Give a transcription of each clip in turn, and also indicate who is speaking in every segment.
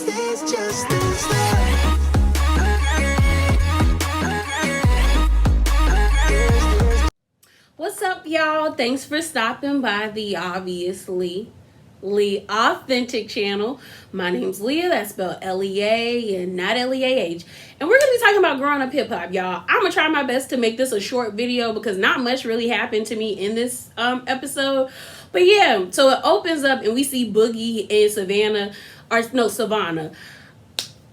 Speaker 1: What's up, y'all? Thanks for stopping by the obviously Lee Authentic channel. My name's Leah, that's spelled L-E-A and not L-E-A-H. And we're going to be talking about growing up hip-hop, y'all. I'm going to try my best to make this a short video because not much really happened to me in this episode. But yeah, so it opens up and we see Boogie and Savannah. I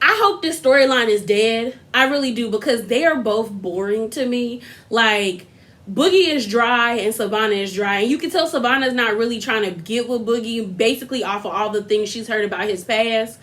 Speaker 1: hope this storyline is dead. I really do, because they are both boring to me. Like, Boogie is dry and Savannah is dry. And you can tell Savannah's not really trying to get with Boogie, basically off of all the things she's heard about his past.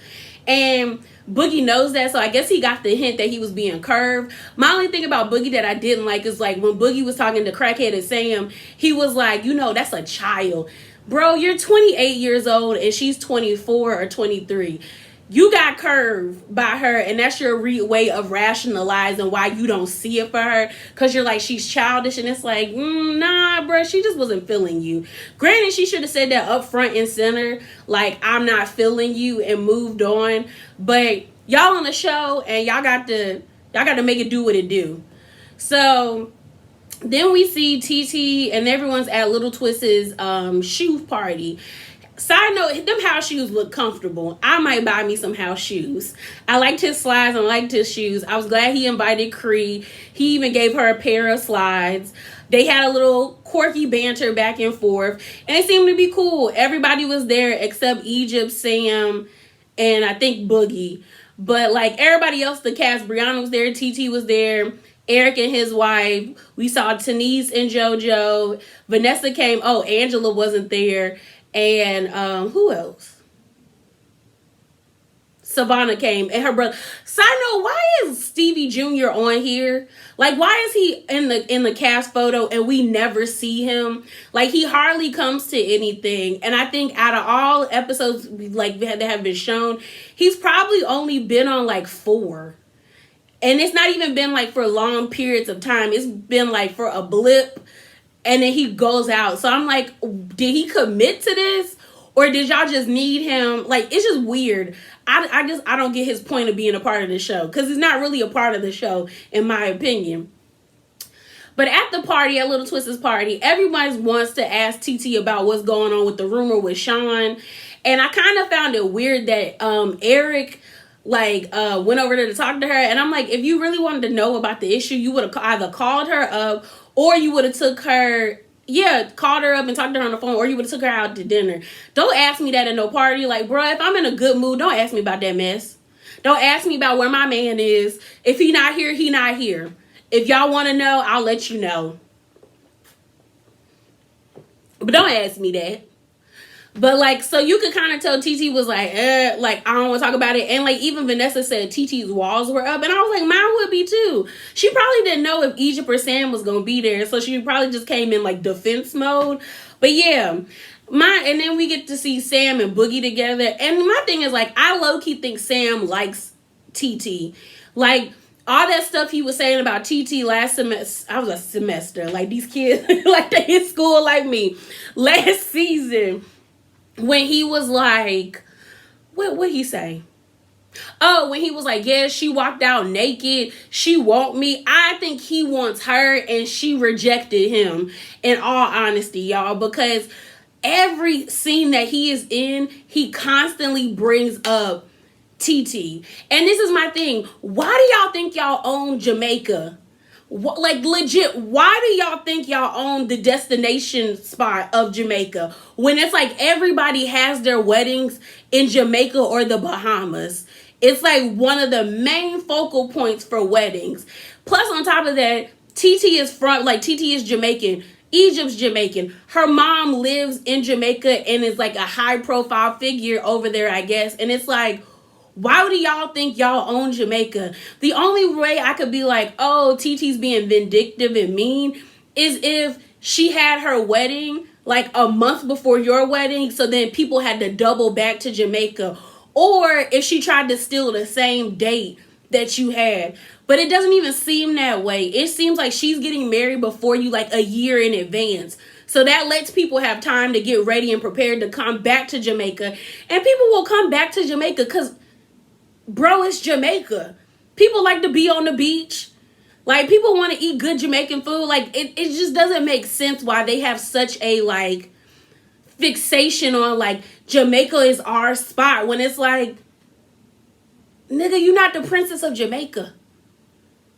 Speaker 1: And Boogie knows that, so I guess he got the hint that he was being curved. My only thing about Boogie that I didn't like is, like, when Boogie was talking to Crackhead Sam, he was like, you know, that's a child. Bro, you're 28 years old and she's 24 or 23. You got curved by her, and that's your way of rationalizing why you don't see it for her, because you're like, she's childish, and it's like, nah, bro, she just wasn't feeling you. Granted, she should have said that up front and center, like, I'm not feeling you, and moved on. But y'all on the show, and y'all got to make it do what it do. So then we see TT and everyone's at Little Twist's shoe party. Side note, them house shoes look comfortable. I might buy me some house shoes. I liked his slides and liked his shoes. I was glad he invited Cree. He even gave her a pair of slides. They had a little quirky banter back and forth, and it seemed to be cool. Everybody was there except Egypt, Sam, and I think Boogie. But like everybody else, the cast, Brianna was there, TT was there, Eric and his wife. We saw Tanise and JoJo. Vanessa came. Oh, Angela wasn't there. And who else? Savannah came and her brother. Side note, why is Stevie Jr. on here? Like, why is he in the cast photo and we never see him? Like, he hardly comes to anything. And I think out of all episodes like that have been shown, he's probably only been on like 4. And it's not even been like for long periods of time. It's been like for a blip. And then he goes out. So I'm like, did he commit to this? Or did y'all just need him? Like, it's just weird. I don't get his point of being a part of the show. Because he's not really a part of the show, in my opinion. But at the party, at Little Twist's party, everybody wants to ask TT about what's going on with the rumor with Sean. And I kind of found it weird that Eric went over there to talk to her. And I'm like, if you really wanted to know about the issue, you would have either called her up, or you would have called her up and talked to her on the phone, or you would have took her out to dinner. Don't ask me that at no party. Like, bro, if I'm in a good mood, don't ask me about that mess. Don't ask me about where my man is. If he not here, he not here. If y'all want to know, I'll let you know. But don't ask me that. But, like, so you could kind of tell TT was like, I don't want to talk about it. And, like, even Vanessa said TT's walls were up. And I was like, mine would be, too. She probably didn't know if Egypt or Sam was going to be there. So she probably just came in, like, defense mode. But, yeah. And then we get to see Sam and Boogie together. And my thing is, like, I low-key think Sam likes TT. Like, all that stuff he was saying about TT last semester. I was a semester. Like, these kids, like, they in school like me. Last season, when he was like, what he say? Oh, when he was like, yeah, she walked out naked. She want me. I think he wants her and she rejected him, in all honesty, y'all. Because every scene that he is in, he constantly brings up TT. And this is my thing. Why do y'all think y'all own Jamaica? Like, legit, why do y'all think y'all own the destination spot of Jamaica when it's like everybody has their weddings in Jamaica or the Bahamas? It's like one of the main focal points for weddings. Plus, on top of that, TT is Jamaican. Egypt's Jamaican. Her mom lives in Jamaica and is like a high profile figure over there, I guess. And it's like, why do y'all think y'all own Jamaica? The only way I could be like, oh, TT's being vindictive and mean is if she had her wedding like a month before your wedding, so then people had to double back to Jamaica. Or if she tried to steal the same date that you had. But it doesn't even seem that way. It seems like she's getting married before you like a year in advance. So that lets people have time to get ready and prepared to come back to Jamaica. And people will come back to Jamaica because bro, it's Jamaica. People like to be on the beach. Like, people want to eat good Jamaican food. Like, it just doesn't make sense why they have such a, like, fixation on, like, Jamaica is our spot. When it's like, nigga, you're not the princess of Jamaica.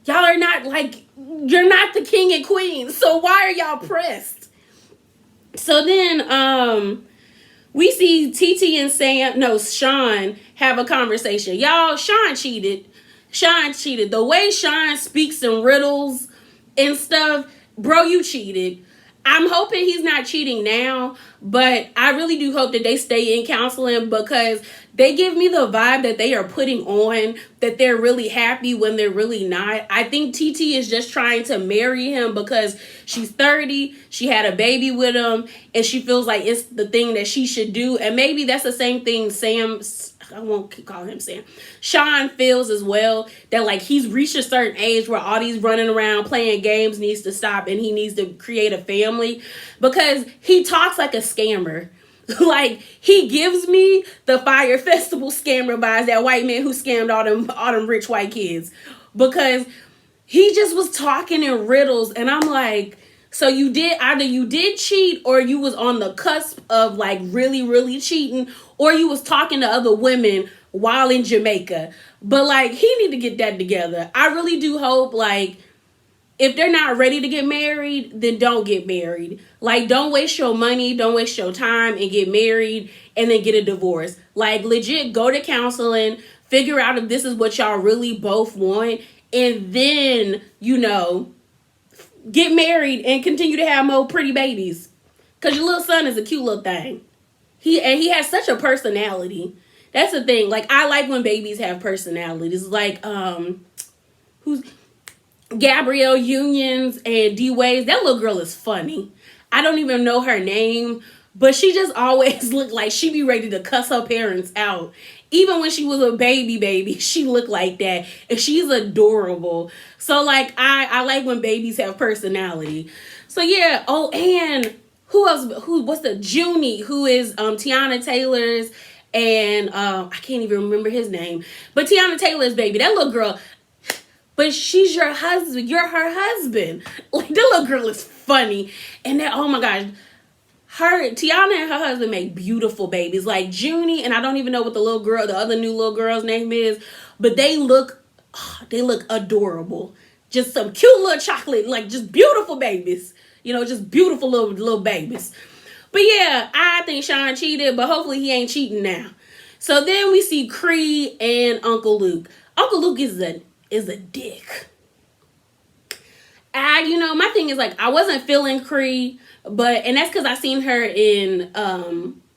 Speaker 1: Y'all are not, like, you're not the king and queen. So why are y'all pressed? So then, we see TT and Sean have a conversation. Y'all, Sean cheated. The way Sean speaks in riddles and stuff, bro, you cheated. I'm hoping he's not cheating now, but I really do hope that they stay in counseling, because they give me the vibe that they are putting on that they're really happy when they're really not. I think TT is just trying to marry him because she's 30, she had a baby with him, and she feels like it's the thing that she should do. And maybe that's the same thing I won't keep calling him Sam. Sean feels as well, that like he's reached a certain age where all these running around playing games needs to stop, and he needs to create a family, because he talks like a scammer. Like, he gives me the Fire Festival scammer vibes, that white man who scammed all them rich white kids, because he just was talking in riddles, and I'm like, so you did cheat, or you was on the cusp of like really, really cheating, or you was talking to other women while in Jamaica. But like, he need to get that together. I really do hope, like, if they're not ready to get married, then don't get married. Like, don't waste your money, don't waste your time and get married and then get a divorce. Like, legit, go to counseling, figure out if this is what y'all really both want, and then, get married and continue to have more pretty babies. Because your little son is a cute little thing. He has such a personality. That's the thing. Like, I like when babies have personalities. Like, who's Gabrielle Unions and D Ways. That little girl is funny. I don't even know her name, but she just always looked like she be ready to cuss her parents out. Even when she was a baby, she looked like that. And she's adorable. So, like, I like when babies have personality. So, yeah. Oh, and who else? What's the Junie, who is Tiana Taylor's, and I can't even remember his name. But Tiana Taylor's baby. That little girl, but she's your husband. You're her husband. Like, that little girl is funny. And that, oh my gosh. Tiana and her husband make beautiful babies. Like Junie, and I don't even know what the other new little girl's name is, but they look adorable. Just some cute little chocolate, like just beautiful babies. Just beautiful little babies. But yeah, I think Sean cheated, but hopefully he ain't cheating now. So then we see Cree and Uncle Luke. Uncle Luke is a dick. My thing is, like, I wasn't feeling Cree, and that's because I seen her in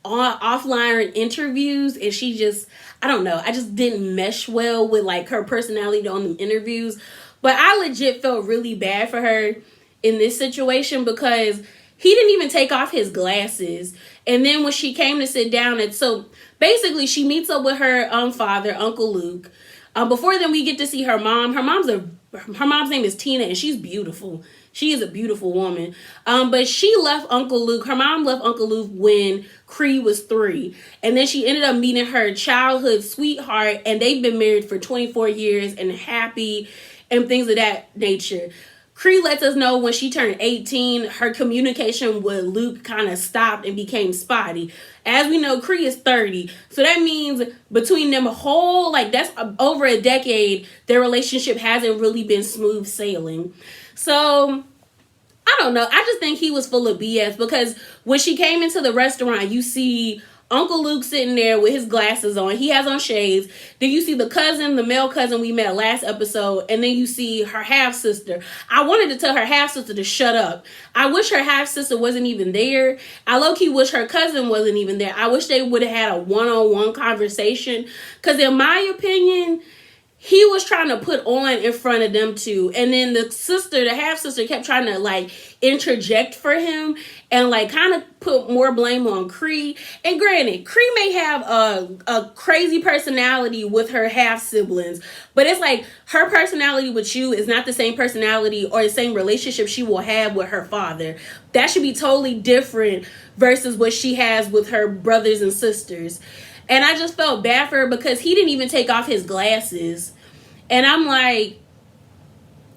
Speaker 1: offline interviews, and she just, I don't know, I just didn't mesh well with like her personality on the interviews. But I legit felt really bad for her in this situation, because he didn't even take off his glasses. And then when she came to sit down, so basically she meets up with her father, Uncle Luke. Before then, we get to see her mom. Her mom's name is Tina, and she's beautiful. She is a beautiful woman. But she left Uncle Luke. Her mom left Uncle Luke when Cree was 3. And then she ended up meeting her childhood sweetheart, and they've been married for 24 years and happy and things of that nature. Cree lets us know when she turned 18, her communication with Luke kind of stopped and became spotty. As we know, Cree is 30. So that means between them that's over a decade, their relationship hasn't really been smooth sailing. So, I don't know. I just think he was full of BS, because when she came into the restaurant, you see Uncle Luke sitting there with his glasses on. He has on shades. Then you see the male cousin we met last episode. And then you see her half-sister. I wanted to tell her half-sister to shut up. I wish her half-sister wasn't even there. I low-key wish her cousin wasn't even there. I wish they would have had a one-on-one conversation. Because in my opinion, he was trying to put on in front of them two. And then the half-sister kept trying to like interject for him and like kind of put more blame on Cree. And granted, Cree may have a crazy personality with her half-siblings, but it's like her personality with you is not the same personality or the same relationship she will have with her father. That should be totally different versus what she has with her brothers and sisters. And I just felt bad for her because he didn't even take off his glasses. And I'm like,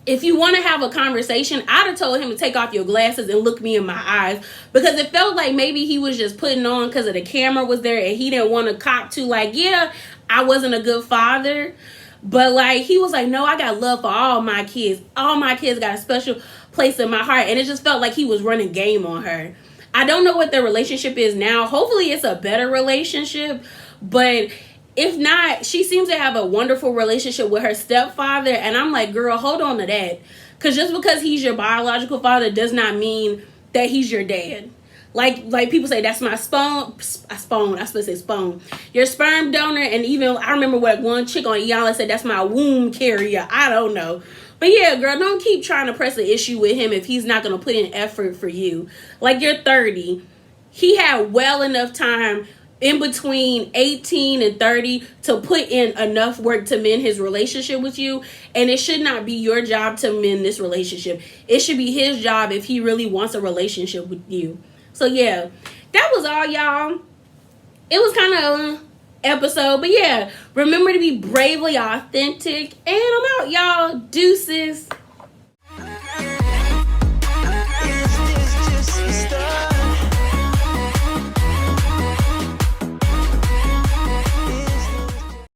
Speaker 1: if you want to have a conversation, I'd have told him to take off your glasses and look me in my eyes, because it felt like maybe he was just putting on because of the camera was there and he didn't want to cop to, like, yeah, I wasn't a good father. But like, he was like, no, I got love for all my kids. All my kids got a special place in my heart. And it just felt like he was running game on her. I don't know what their relationship is now. Hopefully it's a better relationship. But if not, she seems to have a wonderful relationship with her stepfather. And I'm like, girl, hold on to that. Because just because he's your biological father does not mean that he's your dad. Like people say, that's my spawn. Your sperm donor. And even, I remember what one chick on Iyanla said, that's my womb carrier. I don't know. But yeah, girl, don't keep trying to press the issue with him if he's not going to put in effort for you. Like, you're 30. He had well enough time in between 18 and 30 to put in enough work to mend his relationship with you. And it should not be your job to mend this relationship. It should be his job if he really wants a relationship with you. So yeah, that was all, y'all. It was kind of an episode, but yeah, remember to be bravely authentic. And I'm out, y'all. Deuces.